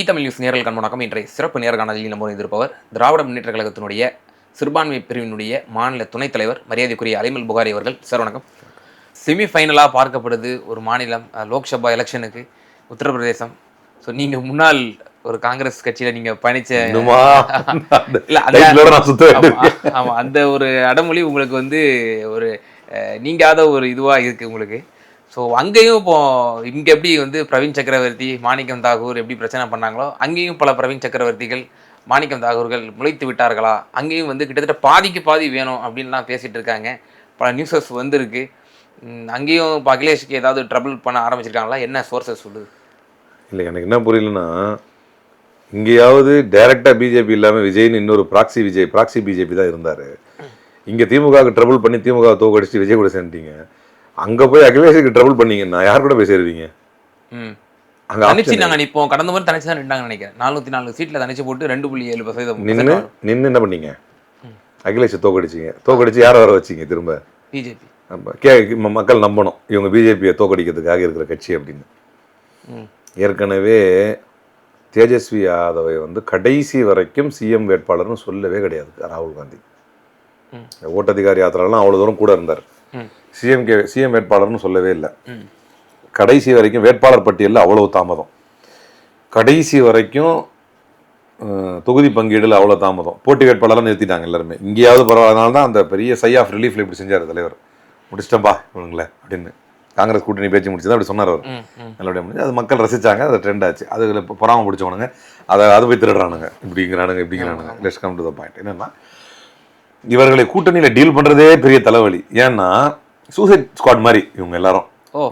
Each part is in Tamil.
தமிழ் நியூஸ் நேரல் கண்மணக்கம். இன்றைய சிறப்பு நேர்காணலில் நம்ம இருப்பவர் திராவிட முன்னேற்ற கழகத்தினுடைய சிறுபான்மை பிரிவினுடைய மாநில துணைத் தலைவர் மரியாதைக்குரிய அலிமல் புகாரி அவர்கள். சார் வணக்கம். செமிஃபைனலாக பார்க்கப்படுது ஒரு மாநிலம் லோக்சபா எலெக்ஷனுக்கு உத்தரப்பிரதேசம். ஸோ நீங்கள் முன்னாள் ஒரு காங்கிரஸ் கட்சியில் நீங்கள் பயணித்த ஆமாம், அந்த ஒரு அடமொழி உங்களுக்கு வந்து ஒரு நீங்காத ஒரு இதுவாக இருக்குது உங்களுக்கு. ஸோ அங்கேயும் இப்போது இங்கே எப்படி வந்து பிரவீன் சக்கரவர்த்தி, மாணிக்கம் தாகூர் எப்படி பிரச்சனை பண்ணாங்களோ அங்கேயும் பல பிரவீன் சக்கரவர்த்திகள், மாணிக்கம் தாகூர்கள் முளைத்து விட்டார்களா? அங்கேயும் வந்து கிட்டத்தட்ட பாதிக்கு பாதி வேணும் அப்படின்லாம் பேசிகிட்டு இருக்காங்க. பல நியூஸஸ் வந்துருக்கு. அங்கேயும் இப்போ அகிலேஷுக்கு ஏதாவது ட்ரபிள் பண்ண ஆரம்பிச்சிருக்காங்களா? என்ன சோர்ஸஸ் சொல்லுது? இல்லை, எனக்கு என்ன புரியலன்னா, இங்கேயாவது டைரெக்டாக பிஜேபி இல்லாமல் விஜய்னு இன்னொரு ப்ராக்சி பிஜேபி தான் இருந்தார். இங்கே திமுகவுக்கு ட்ரபிள் பண்ணி திமுக தோக்கடிச்சு விஜய் கூட சேர்ந்துட்டீங்க. அங்கே போய் அகிலேஷுக்கு ட்ரபிள் பண்ணீங்கன்னா யார் கூட போய் சேருவீங்க? அங்கே தனிச்சு நாங்கள் நிற்போம். கடந்த முறை தனிச்சு தான் நின்றாங்கன்னு நினைக்கிறேன். 404 சீட்டில் தனிச்சு போட்டு 2.7% நின்று என்ன பண்ணீங்க? அகிலேஷை தோக்கடிச்சு யாரை வர வச்சிங்க? திரும்ப பிஜேபி. மக்கள் நம்பணும் இவங்க பிஜேபியை தோக்கடிக்கிறதுக்காக இருக்கிற கட்சி அப்படின்னு. ஏற்கனவே தேஜஸ்வி யாதவை வந்து கடைசி வரைக்கும் சிஎம் வேட்பாளர்னு சொல்லவே கிடையாது ராகுல் காந்தி. ஓட்டதிகாரி யாத்திராலாம் அவ்வளோ தூரம் கூட இருந்தார். சிஎம் வேட்பாளர்னு சொல்லவே இல்லை. கடைசி வரைக்கும் வேட்பாளர் பட்டியலில் அவ்வளவு தாமதம். கடைசி வரைக்கும் தொகுதி பங்கீடுல அவ்வளோ தாமதம். போட்டி வேட்பாளர்லாம் நிறுத்திட்டாங்க எல்லாருமே. இங்கேயாவது பரவாயில்ல தான் அந்த பெரிய சை ஆஃப் ரிலீஃப்ல இப்படி செஞ்சார் தலைவர். முடிச்சிட்டம்பா இவங்களே அப்படின்னு காங்கிரஸ் கூட்டணி பேச்சு முடிச்சதான் அப்படி சொன்னார் அவர். நல்லபடியாக முடிஞ்சு அது மக்கள் ரசிச்சாங்க. அது ட்ரெண்ட் ஆச்சு. அது இப்போ பொறாம பிடிச்சவனுங்க அதை போய் திருடுறானுங்க, இப்படிங்கிறானுங்க. Let's come to the point. என்னன்னா, இவர்களை கூட்டணியில் டீல் பண்ணுறதே பெரிய தலைவலி. ஏன்னா சூசைட் ஸ்குவாட் மாதிரி இவங்க எல்லாரும்.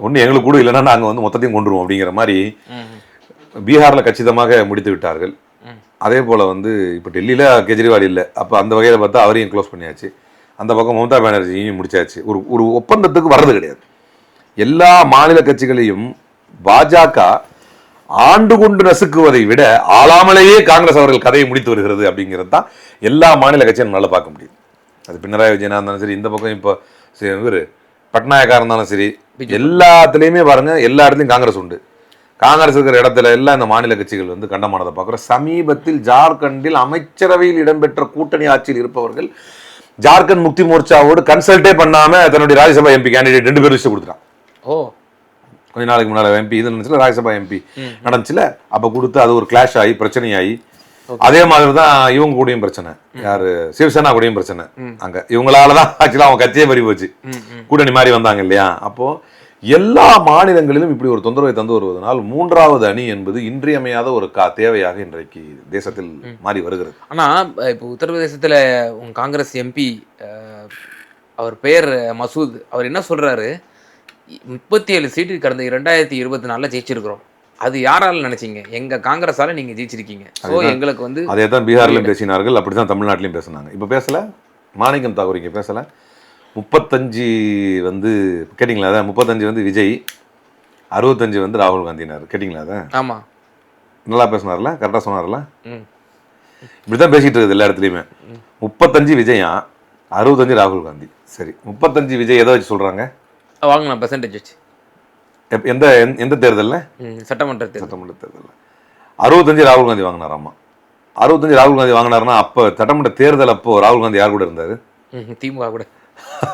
ஒன்று எங்களுக்கு கூட இல்லைன்னா நாங்கள் வந்து மொத்தத்தையும் கொண்டுருவோம் அப்படிங்கிற மாதிரி பீகாரில் கச்சிதமாக முடித்து விட்டார்கள். அதே போல் வந்து இப்போ டெல்லியில் கெஜ்ரிவால் இல்லை. அப்போ அந்த வகையில் பார்த்தா அவரையும் க்ளோஸ் பண்ணியாச்சு. அந்த பக்கம் மம்தா பானர்ஜியும் முடிச்சாச்சு. ஒரு ஒப்பந்தத்துக்கு வர்றது கிடையாது. எல்லா மாநில கட்சிகளையும் பாஜக ஆண்டு கொண்டு நசுக்குவதை விட ஆளாமலேயே காங்கிரஸ் அவர்கள் கதையை முடித்து வருகிறது அப்படிங்கிறது தான் எல்லா மாநில கட்சியும் நல்லா பார்க்க முடியும். அது பினராயி விஜயனா இருந்தாலும் சரி, இந்த பக்கம் இப்போ இவர் பட்நாயக்கா இருந்தாலும் சரி, எல்லாத்துலேயுமே பாருங்க எல்லா இடத்துலையும் காங்கிரஸ் உண்டு. காங்கிரஸ் இருக்கிற இடத்துல எல்லாம் இந்த மாநில கட்சிகள் வந்து கண்டமானதை பார்க்குறோம். சமீபத்தில் ஜார்க்கண்டில் அமைச்சரவையில் இடம்பெற்ற கூட்டணி ஆட்சியில் இருப்பவர்கள் ஜார்க்கண்ட் முக்தி மோர்ச்சாவோடு கன்சல்டே பண்ணாம தன்னுடைய ராஜ்யசபா எம்பி கேண்டிடேட் 2 பேர் லிஸ்ட் கொடுத்துட்டான். கொஞ்ச நாளைக்கு முன்னால எம்பி இது நினைச்சுல ராஜ்யசபா எம்பி நடந்துச்சுல, அப்ப கொடுத்து அது ஒரு கிளாஷ் ஆகி பிரச்சனையாகி அதே மாதிரி தான் இவங்க கூடயும் பிரச்சனை. யாரு சிவசேனா கூடயும் பிரச்சனை. அங்க இவங்களாலதான் ஆக்சுவலா அவங்க கட்சியே பறி போச்சு. கூட்டணி மாதிரி வந்தாங்க இல்லையா? அப்போ எல்லா மாநிலங்களிலும் இப்படி ஒரு தொந்தரவை தந்து வருவதனால் 3வது அணி என்பது இன்றியமையாத ஒரு தேவையாக இன்றைக்கு தேசத்தில் மாறி வருகிறது. ஆனா இப்போ உத்தரப்பிரதேசத்துல உங்க காங்கிரஸ் எம்பி அவர் பெயர் மசூத், அவர் என்ன சொல்றாரு, 37 சீட்டு கடந்த 2024 ஜெயிச்சிருக்கிறோம். அது யாரால நினைச்சீங்க? எங்க காங்கிரஸால நீங்க ஜெயிச்சிருக்கீங்க. ஸோ எங்களுக்கு வந்து அதே தான் பீகார்லையும் பேசினார்கள், அப்படிதான் தமிழ்நாட்டிலையும் பேசினாங்க. இப்போ பேசல மாணிக்கம் தாகூர் இங்கே பேசல. 35 வந்து கேட்டிங்களா? அதான் 35 வந்து விஜய், 65 வந்து ராகுல் காந்தினார். கேட்டிங்களா? அதான் ஆமாம், நல்லா பேசினார்ல, கரெக்டாக சொன்னார்ல. இப்படிதான் பேசிட்டு இருக்குது எல்லா இடத்துலையுமே. 35 விஜயா, 65 ராகுல் காந்தி. சரி, 35 விஜய் எதை வச்சு சொல்றாங்க? வாங்கின பெர்சன்டேஜ் வச்சு. எந்த தேர்தலில்? சட்டமன்ற தேர்தலில் 65 ராகுல் காந்தி வாங்கினாராமா. 65 ராகுல் காந்தி வாங்கினாருன்னா அப்போ சட்டமன்ற தேர்தல் அப்போ ராகுல் காந்தி யார் கூட இருந்தாரு? திமுக கூட.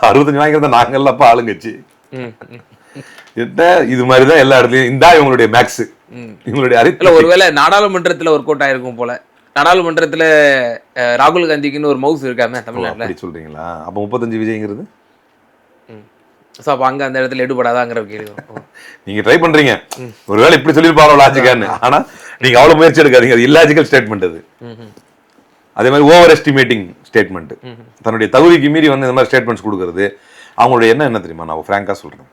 65 வாங்கிறத நாங்கள் அப்போ ஆளுங்கட்சி. இது மாதிரிதான் எல்லா இடத்துலயும் இந்த இவங்களுடைய மேக்ஸ், இவங்களுடைய அறிக்கை. ஒருவேளை நாடாளுமன்றத்தில் ஒரு கோட்டா இருக்கும் போல. நாடாளுமன்றத்துல ராகுல் காந்திக்குன்னு ஒரு மவுஸ் இருக்காம தமிழ்நாட்டில் சொல்றீங்களா? அப்போ 35 விஜய்ங்கிறது ஸோ அப்போ அங்கே அந்த இடத்துல எடுபடாதாங்கிற கேள்வி. நீங்கள் ட்ரை பண்ணுறீங்க, ஒருவேளை இப்படி சொல்லியிருப்பாரோ லாஜிக்கான்னு. ஆனால் நீங்கள் அவ்வளோ முயற்சி எடுக்காதீங்க. அது இல்லாஜிக்கல் ஸ்டேட்மெண்ட். அது அதே மாதிரி ஓவர் எஸ்டிமேட்டிங் ஸ்டேட்மெண்ட். தன்னுடைய தகுதிக்கு மீறி வந்து இந்த மாதிரி ஸ்டேட்மெண்ட்ஸ் கொடுக்குறது. அவங்களுடைய என்ன தெரியுமா? நான் ஃப்ராங்காக சொல்கிறேன்,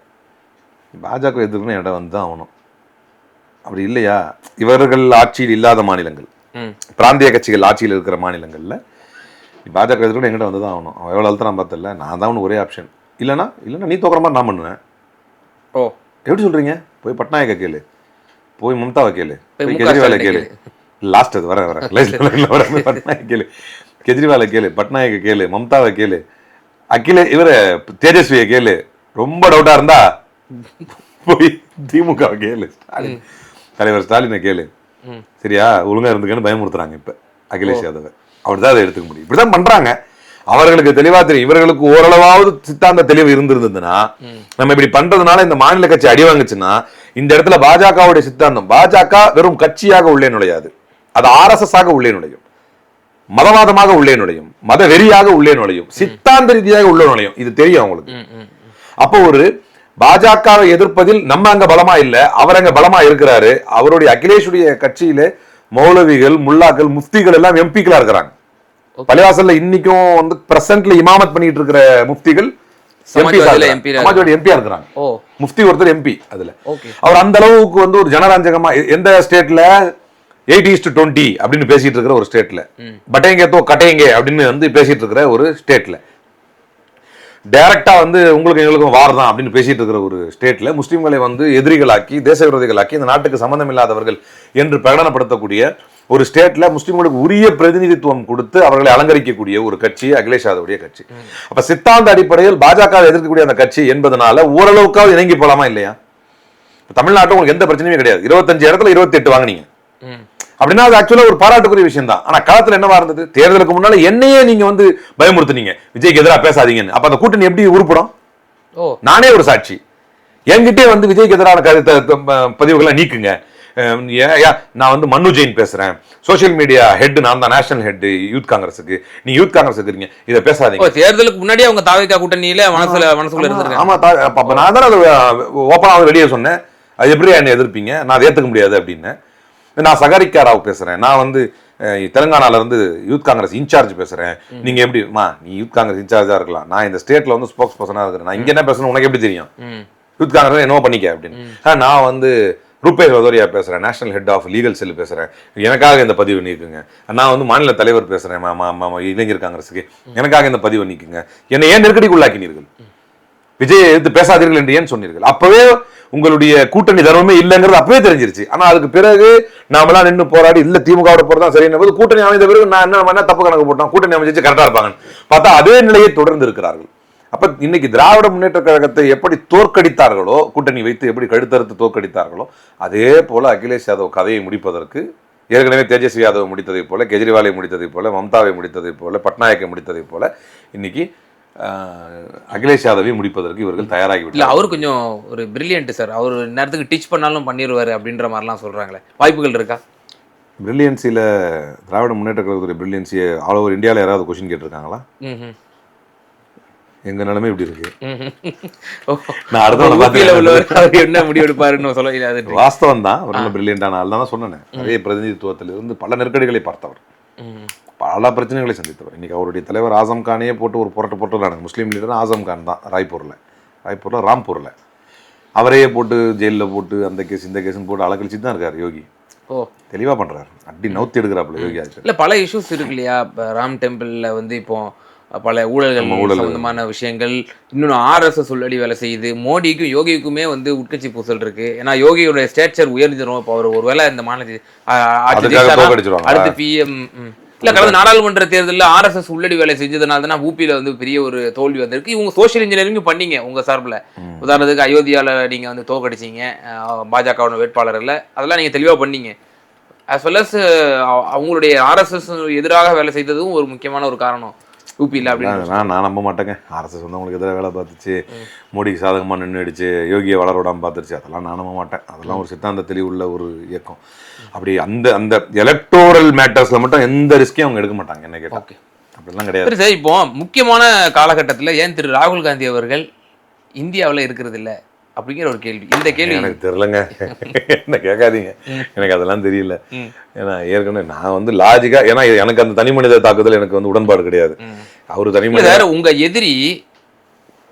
பாஜக எதுக்குன்னு இடம் வந்து தான் ஆகணும். அப்படி இல்லையா, இவர்கள் ஆட்சியில் இல்லாத மாநிலங்கள், பிராந்திய கட்சிகள் ஆட்சியில் இருக்கிற மாநிலங்களில் பாஜக எதுக்குன்னு எங்கிட்ட வந்து தான் ஆகணும். அவன் எவ்வளோ அழுத்த நான் பார்த்தல, நான் தான் ஒன்று ஒரே ஆப்ஷன். இல்லைனா நீ தோக்குற மாதிரி நான் பண்ணுவேன். ஓ, எப்படி சொல்கிறீங்க? போய் பட்நாயக்கை கேளு, போய் மம்தாவை கேளு, போய் கெஜ்ரிவாலை கேளு. லாஸ்ட் அது வர பட்நாயக் கேளு, கெஜ்ரிவாலை கேளு, பட்நாயக்கை கேளு, மம்தாவை கேளு, இவரை தேஜஸ்வியை கேளு. ரொம்ப டவுட்டாக இருந்தா போய் திமுகவை கேளு, தலைவர் ஸ்டாலினை கேளு. சரியா, ஒழுங்கா இருந்துக்கன்னு பயமுறுத்துறாங்க இப்ப அகிலேஷ் யாதவ். அப்படிதான் அதை எடுத்துக்க முடியும். இப்படிதான் பண்றாங்க. அவர்களுக்கு தெளிவா தெரியும். இவர்களுக்கு ஓரளவாவது சித்தாந்த தெளிவு இருந்திருந்ததுன்னா, நம்ம இப்படி பண்றதுனால இந்த மாநில கட்சி அடி வாங்குச்சுன்னா, இந்த இடத்துல பாஜகவுடைய சித்தாந்தம், பாஜக வெறும் கட்சியாக உள்ளே நுழையாது, அது RSS ஆக உள்ளே நுழையும், மதவாதமாக உள்ளே நுழையும், மத வெறியாக உள்ளே நுழையும், சித்தாந்த ரீதியாக உள்ளே நுழையும். இது தெரியும் அவங்களுக்கு. அப்போ ஒரு பாஜகவை எதிர்ப்பதில் நம்ம அங்க பலமா இல்ல, அவர் அங்க பலமா இருக்கிறாரு. அவருடைய அகிலேஷுடைய கட்சியில மௌலவிகள், முல்லாக்கள், முஃப்திகள் எல்லாம் எம்பிக்களா இருக்கிறாங்க. பள்ளிவாசல்ல இன்னைக்கும் வந்து பிரசன்ட்ல இமாமத் பண்ணிட்டு இருக்கிற முஃப்திகள் சமாஜ்வாடி எம்பியா இருக்கிறாங்க. முஃப்தி ஒருத்தர் எம்பி. அதுல அவர் அந்த அளவுக்கு வந்து ஒரு ஜனரஞ்சகமா, எந்த ஸ்டேட்ல 80:20 அப்படின்னு பேசிட்டு இருக்கிற ஒரு ஸ்டேட்ல, பட்டேங்க தோ கட்டேங்க அப்படின்னு வந்து பேசிட்டு இருக்கிற ஒரு ஸ்டேட்ல, டைரக்டா வந்து உங்களுக்கு எங்களுக்கும் வார் தான் அப்படின்னு பேசிட்டு இருக்கிற ஒரு ஸ்டேட்ல முஸ்லிம்களை வந்து எதிரிகளாக்கி, தேச விரோதிகளாக்கி, இந்த நாட்டுக்கு சம்பந்தம் இல்லாதவர்கள் என்று பிரகடனப்படுத்தக்கூடிய ஒரு ஸ்டேட்ல முஸ்லிம்களுக்கு உரிய பிரதிநிதித்துவம் கொடுத்து அவர்களை அலங்கரிக்கக்கூடிய ஒரு கட்சி அகிலேஷ் யாதவுடைய கட்சி. அப்ப சித்தாந்த அடிப்படையில் பாஜக எதிர்க்கக்கூடிய அந்த கட்சி என்பதனால ஓரளவுக்காவது இணங்கி போலாமா இல்லையா? தமிழ்நாட்டில் உங்களுக்கு எந்த பிரச்சனையும் கிடையாது. 25 இடத்துல 28 வாங்கினீங்க அப்படின்னா அது ஆக்சுவலா ஒரு பாராட்டுக்குரிய விஷயம் தான். ஆனா காலத்துல என்னவா இருந்தது? தேர்தலுக்கு முன்னால என்னையே நீங்க வந்து பயமுறுத்துனீங்க, விஜய்க்கு எதிராக பேசாதீங்கன்னு. அப்ப அந்த கூட்டணி எப்படி உருப்படும்? நானே ஒரு சாட்சி. என்கிட்டே வந்து விஜய்க்கு எதிரான பதிவுகளை நீக்குங்க, நான் வந்து மன்னு ஜெயின் பேசுறேன், சோசியல் மீடியா ஹெட் நான் தான், நேஷனல் ஹெட் யூத் காங்கிரஸுக்கு, நீ யூத் காங்கிரஸ் இருக்கிறீங்க, இதை பேசாதீங்க. தேர்தலுக்கு முன்னாடியே அவங்க தாவேகா கூட்டணியில மனசுல இருந்திருக்காங்க. ஆமா, அப்ப நான் தான் அதை ஓப்பனாக வெளியே சொன்னேன். அது எப்படி என்ன எதிர்ப்பீங்க, நான் அதை ஏத்துக்க முடியாது அப்படின்னு. நான் சகாரிக்கா ராவ் பேசுறேன், நான் வந்து தெலுங்கானால இருந்து யூத் காங்கிரஸ் இன்சார்ஜ் பேசுறேன். நீங்க எப்படி, நீ யூத் காங்கிரஸ் இன்சார்ஜா இருக்கலாம், நான் இந்த ஸ்டேட்ல வந்து ஸ்போக்ஸ் பர்சனா இருக்கிறேன், நான் இங்க என்ன பேசணும் உனக்கு எப்படி தெரியும்? யூத் காங்கிரஸ் என்னவோ பண்ணிக்க அப்படின்னு. நான் வந்து ரூபேஷ் வதோரியா பேசுறேன், நேஷனல் ஹெட் ஆஃப் லீகல் செல் பேசுறேன், எனக்காக இந்த பதிவு நீக்குங்க. நான் வந்து மாநில தலைவர் பேசுறேன் இளைஞர் காங்கிரஸுக்கு, எனக்காக இந்த பதிவு நீக்குங்க. என்னை ஏன் நெருக்கடிக்குள்ளாக்கினீர்கள்? விஜயை எதிர்த்து பேசாதீர்கள் என்று ஏன் சொன்னீர்கள்? அப்பவே உங்களுடைய கூட்டணி தர்மமே இல்லைங்கிறது அப்பவே தெரிஞ்சிருச்சு. ஆனா அதுக்கு பிறகு நாமெல்லாம் நின்று போராடி இல்ல திமுகவோட போறதான் சரியான போது கூட்டணி அமைந்த பிறகு நான் என்ன தப்பு கணக்கு போட்டோம், கூட்டணி அமைச்சு கரெக்டா இருப்பாங்கன்னு பார்த்தா அதே நிலையை தொடர்ந்து இருக்கிறார்கள். அப்ப இன்னைக்கு திராவிட முன்னேற்ற கழகத்தை எப்படி தோற்கடித்தார்களோ, கூட்டணி வைத்து எப்படி கழுத்தறுத்து தோற்கடித்தார்களோ, அதே போல அகிலேஷ் யாதவ் கதையை முடிப்பதற்கு ஏற்கனவே தேஜஸ்வி யாதவ் முடித்ததை போல, கெஜ்ரிவாலை முடித்ததை போல, மம்தாவை முடித்ததை போல, பட்நாயக்கை முடித்ததை போல இன்னைக்கு அகிலேஷ் யாதவை முடிப்பதற்கு இவர்கள் தயாராகி விட்டார். அவரு கொஞ்சம் ஒரு பிரில்லியன்ட் சார், அவர் நேரத்துக்கு டீச் பண்ணாலும் பண்ணிடுவாரு அப்படின்ற மாதிரிலாம் சொல்றாங்களே, வாய்ப்புகள் இருக்கா? பிரில்லியன்சில திராவிட முன்னேற்ற கழகத்துடைய பிரில்லியன்சியை ஆல் ஓவர் இந்தியாவில் யாராவது கொஸ்டின் கேட்டிருக்காங்களா? எங்க நிலைமை இப்படி இருக்கு. நான் அடுத்த என்ன முடிவு எடுப்பாருன்னு சொல்ல வாஸ்தவம் தான். ஒரு நல்ல பிரில்லியன்டான ஆள் தான் சொன்னேன். நிறைய பிரதிநிதித்துவத்திலிருந்து பல நெருக்கடிகளை பார்த்தவர், பல பிரச்சனைகளை சந்தித்தவர். இன்னைக்கு அவருடைய தலைவர் ஆசம் கானையே போட்டு ஒரு புரட்டு முஸ்லீம் லீடர் ஆசம் கான் தான். ராய்ப்பூர்ல ராம்பூர்ல அவரையே போட்டு ஜெயிலில் போட்டு அந்த கேஸ் இந்த கேஸ்ன்னு போட்டு அலக்கழிச்சு தான் இருக்காரு யோகி. தெளிவா பண்றாரு, அடி நவுத்தி எடுக்கிறாப்புல யோகி ஆச்சு. இல்ல பல இஷ்யூஸ் இருக்கு இல்லையா? ராம் டெம்பிள்ல வந்து இப்போ பல ஊழல்கள் சம்பந்தமான விஷயங்கள், இன்னொன்று RSS உள்ளடி வேலை செய்யுது. மோடிக்கும் யோகிக்குமே வந்து உட்கட்சி பூசல் இருக்கு. ஏன்னா யோகியோட ஸ்டேச்சர் உயர்ந்துடும். இப்போ அவர் ஒருவேளை இந்த மாநில அடுத்து PM இல்ல கடந்த நாடாளுமன்ற தேர்தலில் RSS உள்ளடி வேலை செஞ்சதுனால தான் ஊபியில வந்து பெரிய ஒரு தோல்வி வந்திருக்கு. இவங்க சோசியல் இன்ஜினியரிங் பண்ணீங்க உங்க சார்பில். உதாரணத்துக்கு அயோத்தியால நீங்க வந்து தோக்கடிச்சிங்க பாஜகவோட வேட்பாளர்ல, அதெல்லாம் நீங்க தெளிவா பண்ணீங்க. as well as அவங்களுடைய RSS எதிராக வேலை செய்ததும் ஒரு முக்கியமான ஒரு காரணம் ஊபியில் அப்படின்னு நான் நம்ப மாட்டேங்க. RSS வந்து அவங்களுக்கு எதிராக வேலை பார்த்துச்சு, மோடிக்கு சாதகமாக நின்றுடுச்சு, யோகியை வளர விடாமல் பார்த்துருச்சு, அதெல்லாம் நான் நம்ப மாட்டேன். அதெல்லாம் ஒரு சித்தாந்த தெளிவுள்ள ஒரு இயக்கம். அப்படி அந்த அந்த எலக்டோரல் மேட்டர்ஸ்ல மட்டும் எந்த ரிஸ்கையும் அவங்க எடுக்க மாட்டாங்க என்ன கேட்டா. அப்படிலாம் கிடையாது சார். இப்போ முக்கியமான காலகட்டத்தில் ஏன் திரு ராகுல் காந்தி அவர்கள் இந்தியாவில் இருக்கிறது இல்லை அப்படிங்கிற ஒரு கேள்வி. இந்த கேள்வி எனக்கு தெரியலங்க, என்ன கேட்காதீங்க, எனக்கு அதெல்லாம் தெரியல. ஏன்னா ஏற்கனவே நான் வந்து லாஜிக்கா, ஏன்னா எனக்கு அந்த தனி மனித தாக்குதல் எனக்கு வந்து உடன்பாடு கிடையாது. அவரு தனி மனித, உங்க எதிரி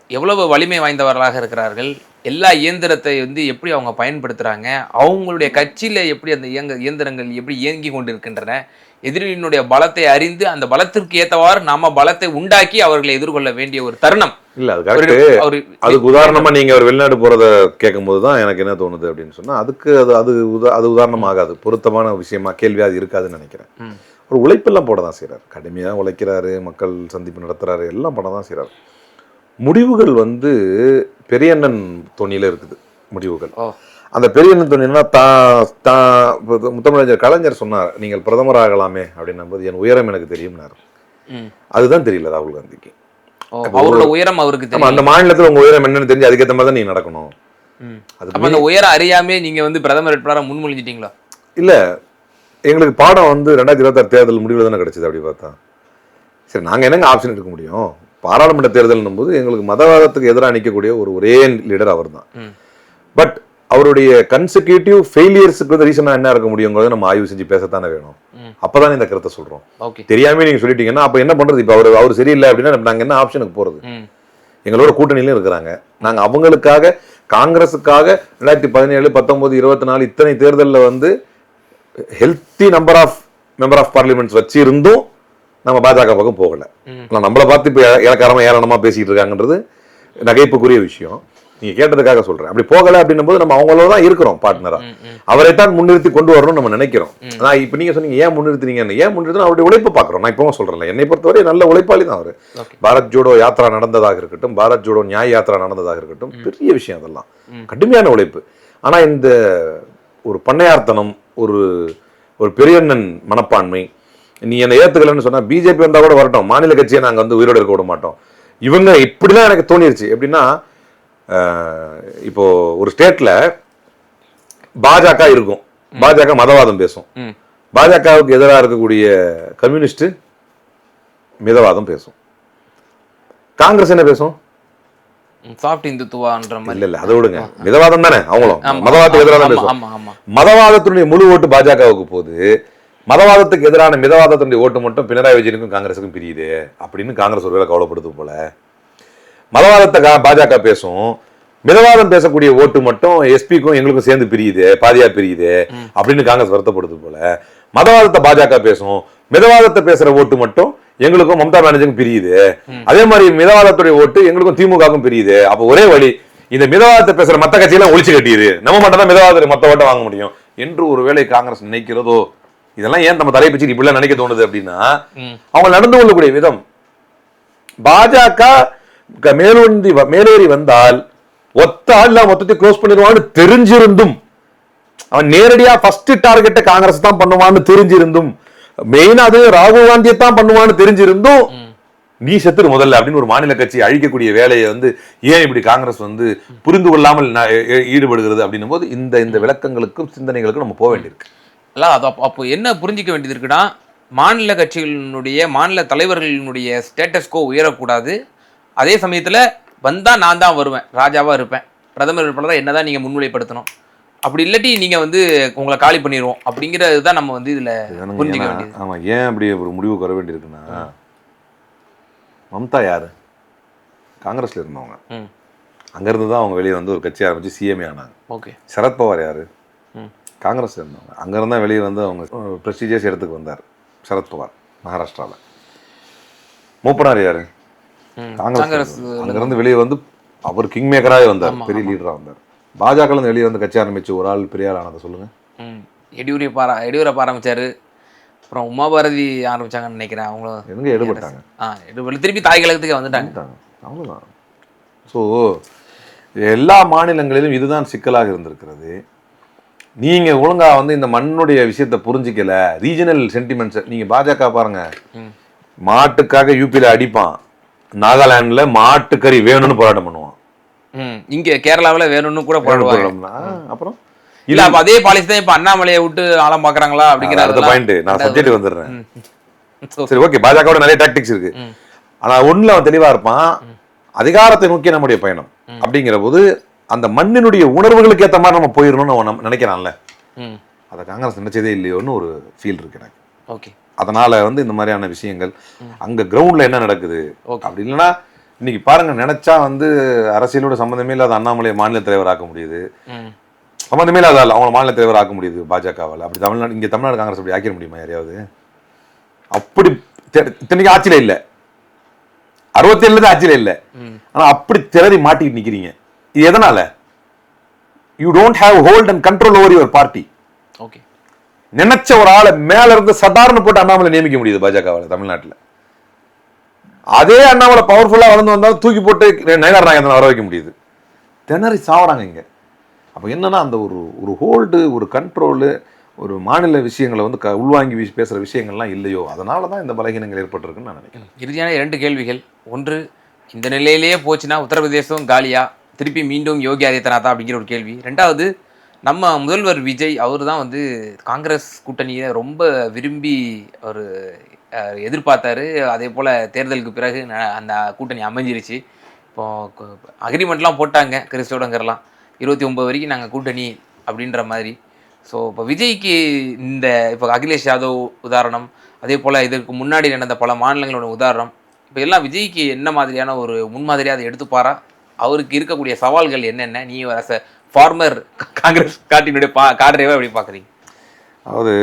எவ்வளவு வலிமை வாய்ந்தவர்களாக இருக்கிறார்கள், எல்லா இயந்திரத்தை வந்து எப்படி அவங்க பயன்படுத்துறாங்க, அவங்களுடைய கட்சியில எப்படி அந்த இயந்திரங்கள் எப்படி இயங்கி கொண்டு இருக்கின்றன, எதிரியினுடைய பலத்தை அறிந்து அந்த பலத்திற்கு ஏற்றவாறு நாம பலத்தை உண்டாக்கி அவர்களை எதிர்கொள்ள வேண்டிய ஒரு தருணம். இல்ல அது கரெக்ட். அதுக்கு உதாரணமா நீங்க ஒரு வெளிநாடு போறத கேட்கும் போதுதான் எனக்கு என்ன தோணுது அப்படின்னு சொன்னா, அதுக்கு அது உதாரணமாகாது, பொருத்தமான விஷயமா கேள்வியா அது இருக்காதுன்னு நினைக்கிறேன். ஒரு உழைப்பெல்லாம் போட தான் செய்யறாரு, கடுமையா உழைக்கிறாரு, மக்கள் சந்திப்பு நடத்துறாரு, எல்லாம் பண்ண தான் செய்யறாரு. முடிவுகள் வந்து பெரியண்ணன் தொனியில இருக்குது முடிவுகள். அந்த பெரிய என்னன்னா முத்தமிழறிஞர் கலைஞர் சொன்னார், நீங்கள் பிரதமர் ஆகலாமே அப்படின்னும் போது என் உயரம் எனக்கு தெரியும்னாரு. அதுதான் தெரியல ராகுல் காந்திக்கு. அவரோட உயரம் அவருக்கு தெரியும். அந்த மாநிலத்தில் உங்க உயரம் என்னன்னு தெரிஞ்சு அதுக்கேற்ற மாதிரி தான் நீங்க நடக்கணும். அந்த உயரம் அறியாமே நீங்க வந்து பிரதமர் வேட்பாளராக முன்மொழிஞ்சிட்டீங்களா? இல்ல, எங்களுக்கு பாடம் வந்து 2026 தேர்தல் முடிவில் தானே கிடைச்சது. அப்படி பார்த்தா சரி, நாங்க என்னங்க ஆப்ஷன் எடுக்க முடியும்? பாராளுமன்ற தேர்தல்னும் போது எங்களுக்கு மதவாதத்துக்கு எதிராக நிற்கக்கூடிய ஒரே லீடர் அவர் தான். பட் அவருடைய கன்சிக்யூட்டிவ் ஃபெயிலியர்ஸுக்கு வந்து ரீசனா என்ன இருக்க முடியுங்கிறத நம்ம ஆய்வு செஞ்சு பேசத்தானே வேணும். அப்பதான் இந்த கருத்தை சொல்றோம். தெரியாம நீங்க சொல்லிட்டீங்கன்னா அப்ப என்ன பண்றது? இப்ப அவர் சரியில்லை அப்படின்னா நாங்க என்ன ஆப்ஷனுக்கு போறது? எங்களோட கூட்டணியிலும் இருக்கிறாங்க. நாங்க அவங்களுக்காக, காங்கிரஸுக்காக 2017, 19, 24 இத்தனை தேர்தலில் வந்து ஹெல்த்தி மெம்பர் ஆஃப் பார்லிமெண்ட்ஸ் வச்சு இருந்தும் நம்ம பாஜக பக்கம் போகல. நம்மளை பார்த்து இப்ப இலக்காரமா ஏளனமா பேசிட்டு இருக்காங்கன்றது நகைப்புக்குரிய விஷயம். நீங்க கேட்டதுக்காக சொல்றேன். அப்படி போகல அப்படின்னும் போது நம்ம அவங்களோட தான் இருக்கிறோம் பார்ட்னரா. அவரைத்தான் முன்னிறுத்தி கொண்டு வரணும்னு நம்ம நினைக்கிறோம். ஆனா இப்ப நீங்க சொன்னீங்க ஏன் முன்னிறுத்தினீங்கன்னு. ஏன் முன்னிறுத்தினா அவருடைய உழைப்பு பாக்குறோம். நான் இப்பவும் சொல்றேன், என்னை பொறுத்தவரை நல்ல உழைப்பாளி தான் அவரு. பாரத் ஜோடோ யாத்திரா நடந்ததாக இருக்கட்டும், பாரத் ஜோடோ நியாய யாத்திரா நடந்ததாக இருக்கட்டும், பெரிய விஷயம் அதெல்லாம், கடுமையான உழைப்பு. ஆனா இந்த ஒரு பண்ணையார்த்தனம், ஒரு பெரியண்ணன் மனப்பான்மை, நீ என்னை ஏத்துக்கலன்னு சொன்னா பிஜேபி வந்தா கூட வரட்டும், மாநில கட்சியை நாங்க வந்து உயிரோடு இருக்க விட மாட்டோம். இவங்க இப்படிதான் எனக்கு தோணிருச்சு. எப்படின்னா, இப்போ ஒரு ஸ்டேட்ல பாஜக இருக்கும், பாஜக மதவாதம் பேசும், பாஜகவுக்கு எதிராக இருக்கக்கூடிய கம்யூனிஸ்ட் மிதவாதம் பேசும், காங்கிரஸ் என்ன பேசும்? சாஃப்ட் இந்துத்துவான்ற மாதிரி. இல்ல அதை விடுங்க, மிதவாதம் தானே அவங்களும், மதவாதத்துக்கு எதிராக தான் பேசும். மதவாதத்தினுடைய முழு ஓட்டு பாஜகவுக்கு போகுது, மதவாதத்துக்கு எதிரான மிதவாதத்தினுடைய ஓட்டு மட்டும் பினராயி விஜயனுக்கும் காங்கிரஸுக்கும் பிரியுது அப்படின்னு காங்கிரஸ் ஒருவேளை கவலைப்படுது போல. மதவாதத்தை பாஜக பேசும், மிதவாதம் பேசக்கூடிய ஓட்டு மட்டும் எஸ்பிக்கும் எங்களுக்கும் சேர்ந்து பிரியுது, பாதியா பிரியுது அப்படின்னு காங்கிரஸ் வருத்தப்படுது போல. மதவாதத்தை பாஜக பேசும், மிதவாதத்தை பேசுற ஓட்டு மட்டும் எங்களுக்கும் மம்தா பானர்ஜிக்கும் பிரியுது, அதே மாதிரி மிதவாதத்துடைய ஓட்டு எங்களுக்கும் திமுகவுக்கும் பிரியுது. அப்ப ஒரே வழி, இந்த மிதவாதத்தை பேசுற மத்த கட்சியெல்லாம் ஒழிச்சு கட்டியது, நம்ம மட்டும் தான் மிதவாதத்துடைய மொத்த ஓட்ட வாங்க முடியும் என்று ஒருவேளை காங்கிரஸ் நினைக்கிறதோ. இதெல்லாம் ஏன் நம்ம தலைப்பிச்சு இப்படிலாம் நினைக்க தோணுது அப்படின்னா, அவங்க நடந்து கொள்ளக்கூடிய விதம். பாஜக மேலேறி வந்தால் ஒத்த ஆள் மொத்தத்தை க்ளோஸ் பண்ணிடுவான்னு தெரிஞ்சிருந்தும், அவன் நேரடியா ஃபர்ஸ்ட் டார்கெட்டை காங்கிரஸ் தான் பண்ணுவான்னு தெரிஞ்சிருந்தும், மெயினா அது ராகுல் காந்தியை தான் பண்ணுவான்னு தெரிஞ்சிருந்தும், நீ செத்துரு முதல்ல அப்படின்னு ஒரு மாநில கட்சி அழிக்கக்கூடிய வேலையை வந்து ஏன் இப்படி காங்கிரஸ் வந்து புரிந்து கொள்ளாமல் ஈடுபடுகிறது அப்படின்னும் போது இந்த விளக்கங்களுக்கும் சிந்தனைகளுக்கும் நம்ம போக வேண்டியிருக்கு. அப்போ என்ன புரிஞ்சிக்க வேண்டியது இருக்குன்னா, மாநில கட்சிகளினுடைய மாநில தலைவர்களினுடைய ஸ்டேட்டஸ்கோ உயரக்கூடாது. அதே சமயத்துல வந்தா நான் தான் வருவேன், ராஜாவா இருப்பேன், பிரதமர் வேட்பாளராக என்னதான் நீங்க முன்னிலைப்படுத்தணும், அப்படி இல்லாட்டி நீங்க வந்து உங்களை காலி பண்ணிடுவோம் அப்படிங்கிறது தான் நம்ம வந்து இதுல புரிஞ்சிக்க வேண்டியது. ஆமா, ஏன் அப்படி ஒரு முடிவுக்கு வர வேண்டியிருக்குன்னா, மம்தா யாரு? காங்கிரஸ்ல இருந்தவங்க, அங்க இருந்து தான் அவங்க வெளியே வந்து ஒரு கட்சி ஆரம்பிச்சு சிஎம்ஏ ஆனாங்க. ஓகே. சரத்பவார் யாரு? காங்கிரஸ்ல இருந்தவங்க, அங்க இருந்தா வெளியே வந்து அவங்க பிரஸ்டீஜியஸ் இடத்துக்கு வந்தார் சரத்பவார் மகாராஷ்டிரால. மூப்பனார் யாரு? காங்கிரஸ். அங்கிருந்து வெளியே வந்து அவர் கிங் மேக்கராக வந்தார், பெரிய லீடரா வந்தார். பாஜக வெளியே வந்து கட்சி ஆரம்பிச்சு ஒரு ஆள் பெரிய ஆள் ஆனதை சொல்லுங்க. எடியூரப்பா ஆரம்பிச்சாரு, அப்புறம் உமா பாரதி ஆரம்பிச்சாங்கன்னு நினைக்கிறேன். அவங்களும் எங்க எடுபட்டாங்க, திருப்பி தாய் கழகத்துக்கு வந்துட்டாங்க. அவ்வளவுதான். ஸோ எல்லா மாநிலங்களிலும் இதுதான் சிக்கலாக இருந்திருக்கிறது. நீங்க ஒழுங்கா வந்து இந்த மண்ணுடைய விஷயத்தை புரிஞ்சிக்கல, ரீஜனல் சென்டிமெண்ட்ஸ். நீங்க பாஜக பாருங்க, மாட்டுக்காக யூபியில அடிப்பான், நாகாலாந்துல மாட்டுக்கறி வேணும்னு போராட்டம் பண்ணுவான், இங்க கேரளாவில வேணும்னு கூட போராடுவாங்க. அப்புறம் இல்ல அப்ப அதே பாலிசி தான் இப்ப அண்ணாமலையை விட்டு ஆழம் பாக்குறாங்களா அப்படிங்கிற அடுத்த பாயிண்ட் நான் சப்ஜெக்ட் வந்துடுறேன். சரி, ஓகே, பாஜகவோட நிறைய டாக்டிக்ஸ் இருக்கு. ஆனா ஒண்ணுல அவன் தெளிவா இருப்பான், அதிகாரத்தை நோக்கி நம்முடைய பயணம் அப்படிங்கிற போது அந்த மண்ணினுடைய உணர்வுகளுக்கு ஏற்ற மாதிரி நம்ம போயிடணும்னு அவன் நினைக்கிறான்ல, அதை காங்கிரஸ் நினைச்சதே இல்லையோன்னு ஒரு ஃபீல் இருக்கு எனக்கு. ஓகே. அதனால வந்து இந்த மாதிரியான விஷயங்கள் அங்க கிரவுண்ட்ல என்ன நடக்குது அப்படி இல்லைன்னா, இன்னைக்கு பாருங்க, நினைச்சா வந்து அரசியலோட சம்பந்தமே இல்லாத அண்ணாமலையை மாநில தலைவர் ஆக்க முடியுது, சம்பந்தமே இல்லாத அவங்களை மாநில தலைவர் ஆக்க முடியுது பாஜகவால். அப்படி தமிழ்நாடு, இங்க தமிழ்நாடு காங்கிரஸ் அப்படி ஆக்கிட முடியுமா யாரையாவது? அப்படி இத்தனைக்கு ஆட்சியில இல்ல, 67 ஆட்சியில இல்ல, ஆனா அப்படி திறறி மாட்டிட்டு நிக்கிறீங்க. இது எதனால? You don't have hold and control over your party. Okay. நினைச்ச ஒரு ஆளை மேல இருந்து சதாரண போட்டு அண்ணாமலை நியமிக்க முடியுது பாஜகவால் தமிழ்நாட்டில். அதே அண்ணாமலை பவர்ஃபுல்லா வளர்ந்து வந்தாலும் தூக்கி போட்டு நயனார் நாகேந்திரன் வர வைக்க முடியுது. திணறி சாவறாங்க இங்க. அப்போ என்னன்னா அந்த ஒரு ஹோல்டு, ஒரு கண்ட்ரோலு, ஒரு மாநில விஷயங்களை வந்து உள்வாங்கி பேசுகிற விஷயங்கள்லாம் இல்லையோ, அதனால தான் இந்த பலகீனங்கள் ஏற்பட்டிருக்குன்னு நான் நினைக்கிறேன். இறுதியான 2 கேள்விகள். ஒன்று, இந்த நிலையிலேயே போச்சுன்னா உத்தரப்பிரதேசம் காலியா, திருப்பி மீண்டும் யோகி ஆதித்யநாதா அப்படிங்கிற ஒரு கேள்வி. 2வது, நம்ம முதல்வர் விஜய் அவர் தான் வந்து காங்கிரஸ் கூட்டணியை ரொம்ப விரும்பி ஒரு எதிர்பார்த்தாரு. அதே போல் தேர்தலுக்கு பிறகு அந்த கூட்டணி அமைஞ்சிருச்சு. இப்போ அக்ரிமெண்ட்லாம் போட்டாங்க கிறிஸ்தவங்கர்லாம், 29 வரைக்கும் நாங்கள் கூட்டணி அப்படின்ற மாதிரி. ஸோ இப்போ விஜய்க்கு இந்த இப்போ அகிலேஷ் யாதவ் உதாரணம், அதே போல் இதற்கு முன்னாடி நடந்த பல மாநிலங்களோட உதாரணம், இப்போ எல்லாம் விஜய்க்கு என்ன மாதிரியான ஒரு முன்மாதிரியாக அதை எடுத்துப்பாரா? அவருக்கு இருக்கக்கூடிய சவால்கள் என்னென்ன? நீ அஸ் அ ஃபார்மர் காங்கிரஸ் காட்டினுடைய கார்டரேவை எப்படி பார்க்குறீங்க? அதாவது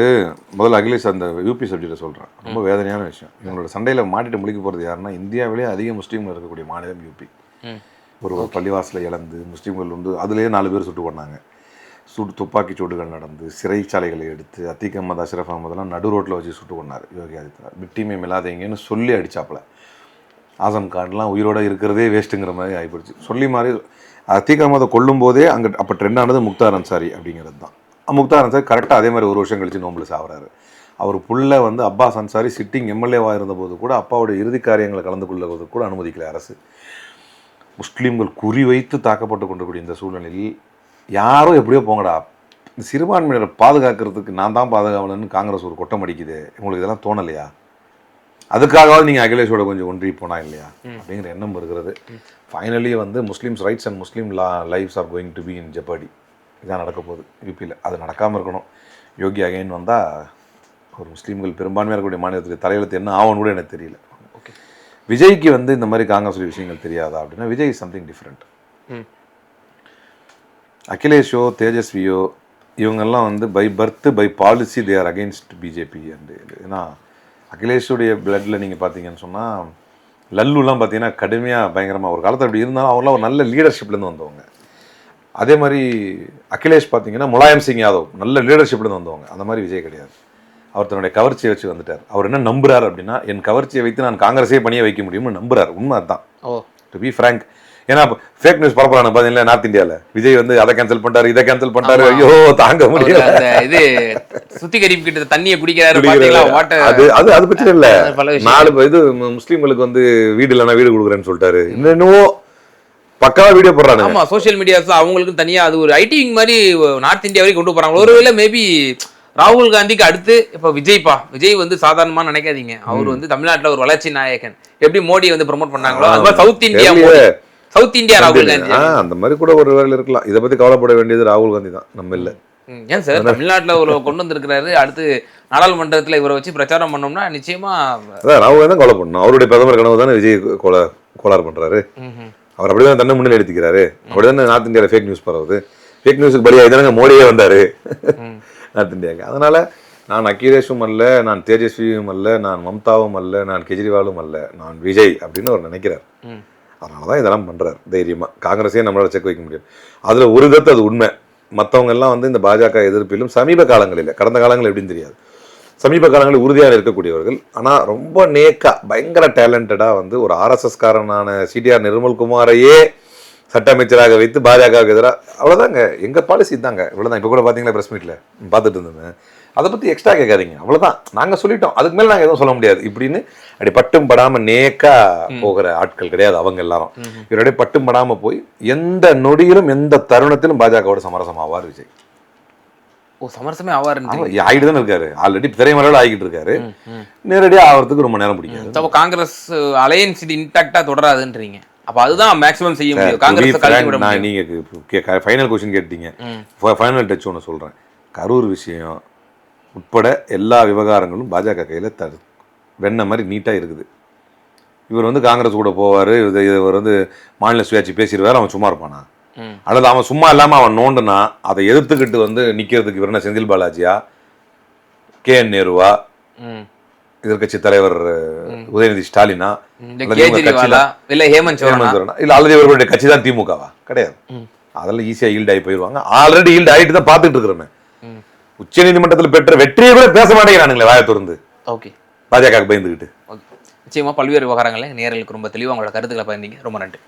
முதல்ல அகிலேஷ் அந்த யூபி சப்ஜெக்டை சொல்கிறேன். ரொம்ப வேதனையான விஷயம். இவங்களோட சண்டையில் மாட்டிட்டு முழிக்க போகிறது யாருன்னா, இந்தியாவிலே அதிக முஸ்லீம்கள் இருக்கக்கூடிய மாநிலம் யூபி. ஒரு பள்ளிவாசலை இழந்து முஸ்லீம்கள் வந்து அதுலேயே 4 பேர் சுட்டு கொண்டாங்க. துப்பாக்கி சூடுகள் நடந்து, சிறைச்சாலைகளை எடுத்து, அத்தீக் அஹமத், அஷ்ரஃப் அஹமதெல்லாம் நடு ரோட்டில் வச்சு சுட்டு கொண்டார் யோகி ஆதித்யநாத். விட்டிமே மிலாதீங்கன்னு சொல்லி அடித்தாப்புல. ஆசம் கான்லாம் உயிரோடு இருக்கிறதே வேஸ்ட்டுங்கிற மாதிரி ஆகிப்போச்சு. சொல்லி மாதிரி அத்தீக் அஹமதை கொல்லும் போதே அங்கே அப்போ ட்ரெண்ட் ஆனது முக்தார் அன்சாரி அப்படிங்கிறது தான். முக்தார் அன்சாரி கரெக்டாக அதே மாதிரி 1 வருஷம் கழித்து நோம்பில் சாவுறாரு. அவர் புள்ள வந்து அப்பாஸ் அன்சாரி சிட்டிங் எம்எல்ஏவாக இருந்தபோது கூட அப்பாவுடைய இறுதி காரியங்களை கலந்து கொள்வது கூட அனுமதிக்கல அரசு. முஸ்லீம்கள் குறிவைத்து தாக்கப்பட்டு கொண்டிருக்கூடிய இந்த சூழ்நிலையில் யாரோ எப்படியோ போங்கடா, சிறுபான்மையினரை பாதுகாக்கிறதுக்கு நான் தான் பாதுகாவலன்னு காங்கிரஸ் ஒரு கொட்டம் அடிக்குது, உங்களுக்கு இதெல்லாம் தோணலையா? அதுக்காகவாது நீங்கள் அகிலேஷோட கொஞ்சம் ஒன்றி போனா இல்லையா அப்படிங்கிற எண்ணம் இருக்கிறது. ஃபைனலி வந்து Muslims rights and Muslim lifes are going to be in jeopardy. இதான் நடக்க போகுது யூபியில். அது நடக்காமல் இருக்கணும். யோகி அகைன் வந்தால் ஒரு முஸ்லீம்கள் பெரும்பான்மையாக இருக்கக்கூடிய மாநிலத்துக்கு தலையெழுத்து என்ன ஆகும்னு கூட எனக்கு தெரியல. ஓகே, விஜய்க்கு வந்து இந்த மாதிரி காங்கிரஸ் விஷயங்கள் தெரியாதா அப்படின்னா, விஜய் இஸ் சம்திங் டிஃப்ரெண்ட். அகிலேஷோ தேஜஸ்வியோ இவங்கெல்லாம் வந்து by birth by policy they are against BJP. And ஏன்னா அகிலேஷுடைய பிளட்டில் நீங்கள் பார்த்தீங்கன்னு சொன்னால், லல்லுலாம் பார்த்தீங்கன்னா கடுமையாக பயங்கரமாக ஒரு காலத்தில் அப்படி இருந்தாலும் அவங்களாம் ஒரு நல்ல லீடர்ஷிப்லேருந்து வந்தவங்க. அதே மாதிரி அகிலேஷ் பார்த்தீங்கன்னா முலாயம் சிங் யாதவ் நல்ல லீடர்ஷிப்லேருந்து வந்தவங்க. அந்த மாதிரி விஜய் கிடையாது. அவர் தன்னுடைய கவர்ச்சியை வச்சு வந்துட்டார். அவர் என்ன நம்புறாரு அப்படின்னா, என் கவர்ச்சியை வைத்து நான் காங்கிரஸே பணியை வைக்க முடியும்னு நம்புறாரு. உண்மை அதுதான். To be frank. ஏன்னா ஃபேக் நியூஸ் பரப்புறாங்க பார்த்தீங்களா நார்த் இந்தியாவில். விஜய் வந்து அதை கேன்சல் பண்ணிட்டாரு, இதை கேன்சல் பண்ணிட்டாரு, ஐயோ தாங்க முடியல. இது சுத்திகரிப்பு கிட்ட தண்ணியை குடிக்கிறாரு. அது அது அது பிரச்சனை இல்லை. 4 இது முஸ்லீம்களுக்கு வந்து வீடு இல்லைன்னா வீடு கொடுக்குறேன்னு சொல்லிட்டாரு. இன்னும் பக்காவா வீடியோ போடுறாங்க. ஆமா, சோசியல் மீடியாஸ் அவங்களுக்கு தனியா அது ஒரு ஐடி விங் மாதிரி நார்த் இந்தியா வரைக்கும் கொண்டு போறாங்க. ஒருவேளை மேபி ராகுல் காந்திக்கு அடுத்து இப்ப விஜய் வந்து சாதாரணமா நினைக்காதீங்க. அவர் வந்து தமிழ்நாட்டுல ஒரு வளர்ச்சி நாயகன். எப்படி மோடி வந்து ப்ரொமோட் பண்ணாங்களோ அது மாதிரி சவுத் இந்தியா ராகுல் காந்தி அந்த மாதிரி கூட ஒரு வேலை இருக்கலாம். இதை பத்தி கவலைப்பட வேண்டியது ராகுல் காந்தி தான், நம்ம இல்ல. ஏன் சார் தமிழ்நாட்டுல ஒரு கொண்டு வந்திருக்கிறாரு, அடுத்து நாடாளுமன்றத்துல இவரை வச்சு பிரச்சாரம் பண்ணோம்னா நிச்சயமா ராகுல் காந்தி தான் கவலை பண்ணணும். அவருடைய பிரதமர் கனவு தானே விஜய் கோளாறு பண்றாரு. அவர் அப்படிதான் தன்னை முன்னிலை எடுத்துக்கிறாரு. அப்படிதானே நார்த் இந்தியாவில் ஃபேக் நியூஸ் பரவுது. ஃபேக் நியூஸுக்கு பலியாகி தானே மோடியே வந்தாரு நார்த் இந்தியாவுக்கு. அதனால நான் அகிலேஷும் அல்ல, நான் தேஜஸ்வியும் அல்ல, நான் மம்தாவும் அல்ல, நான் கெஜ்ரிவாலும் அல்ல, நான் விஜய் அப்படின்னு அவர் நினைக்கிறார். அதனால தான் இதெல்லாம் பண்ணுறாரு தைரியமாக. காங்கிரஸே நம்மளால் செக் வைக்க முடியும். அதில் ஒரு கருத்து அது உண்மை. மற்றவங்க எல்லாம் வந்து இந்த பாஜக எதிர்ப்பிலும் சமீப காலங்களில், கடந்த காலங்கள் எப்படின்னு தெரியாது, சமீப காலங்களில் உறுதியாக இருக்கக்கூடியவர்கள். ஆனால் ரொம்ப பயங்கர டேலண்டடாக வந்து ஒரு ஆர்எஸ்எஸ்காரனான சிடிஆர் நிர்மல்குமாரையே சட்ட அமைச்சராக வைத்து பாஜகவுக்கு எதிராக, அவ்வளோதாங்க எங்கள் பாலிசி தாங்க, இவ்வளோதான். இப்போ கூட பார்த்தீங்களா ப்ரெஸ் மீட்டில் பார்த்துட்டு இருந்தேன். அதை பற்றி எக்ஸ்ட்ரா கேட்காதீங்க, அவ்வளோதான், நாங்கள் சொல்லிட்டோம், அதுக்கு மேலே நாங்கள் எதுவும் சொல்ல முடியாது இப்படின்னு அப்படி பட்டும் படாமல் போகிற ஆட்கள் கிடையாது அவங்க எல்லாரும். இவருடைய பட்டும் படாமல் போய் எந்த நொடியிலும் எந்த தருணத்திலும் பாஜகவோட சமரசம் ஆவார் விஜய். சமரசமே ஆவார் ஆகிட்டு தானே இருக்காரு. ஆல்ரெடி திரைமறையில் ஆகிட்டு இருக்காரு. நேரடியாக ஆகிறதுக்கு ரொம்ப நேரம் பிடிக்காது. காங்கிரஸ் அலையன்ஸ் இது இன்டாக்டா தொடராதுன்றீங்க. அப்ப அதுதான் மேக்ஸிமம் செய்ய முடியும் காங்கிரஸ். நீங்க ஃபைனல் क्वेश्चन கேட்டீங்க. ஃபைனல் டச் ஒன்று சொல்றேன். கரூர் விஷயம் உட்பட எல்லா விவகாரங்களும் பாஜக கையில் வெண்ண மாதிரி நீட்டாக இருக்குது. இவர் வந்து காங்கிரஸ் கூட போவார், இவர் வந்து மாநில சுயாட்சி பேசிடுவார், அவன் சும்மா இருப்பானா? அல்லது அவன் சும்மா இல்லாமல் அவன் நோண்டுனா அதை எதிர்த்துக்கிட்டு வந்து நிற்கிறதுக்கு இவர் என்ன செந்தில் பாலாஜியா, KN நேருவா, எதிர்கட்சி தலைவர் உதயநிதி ஸ்டாலினா, இல்ல ஹேமந்த் சோரனா, இல்ல அல்லது இவர்களுடைய கட்சி தான் திமுகவா? கிடையாது. அதெல்லாம் ஈஸியா ஈல்ட் ஆகி போயிடுவாங்க. ஆல்ரெடி ஈல்ட் ஆகிட்டு தான் பார்த்துட்டு இருக்கிறேன். உச்ச நீதிமன்றத்தில் பெற்ற வெற்றியை கூட பேச மாட்டேங்கிறானுங்களே வாயை திறந்து. ஓகே, பாஜக பயந்துக்கிட்டு. நிச்சயமா பல்வேறு விவகாரங்களை நேயர்களுக்கு ரொம்ப தெளிவாக உங்களோட கருத்துக்களை பயந்தீங்க. ரொம்ப நன்றி.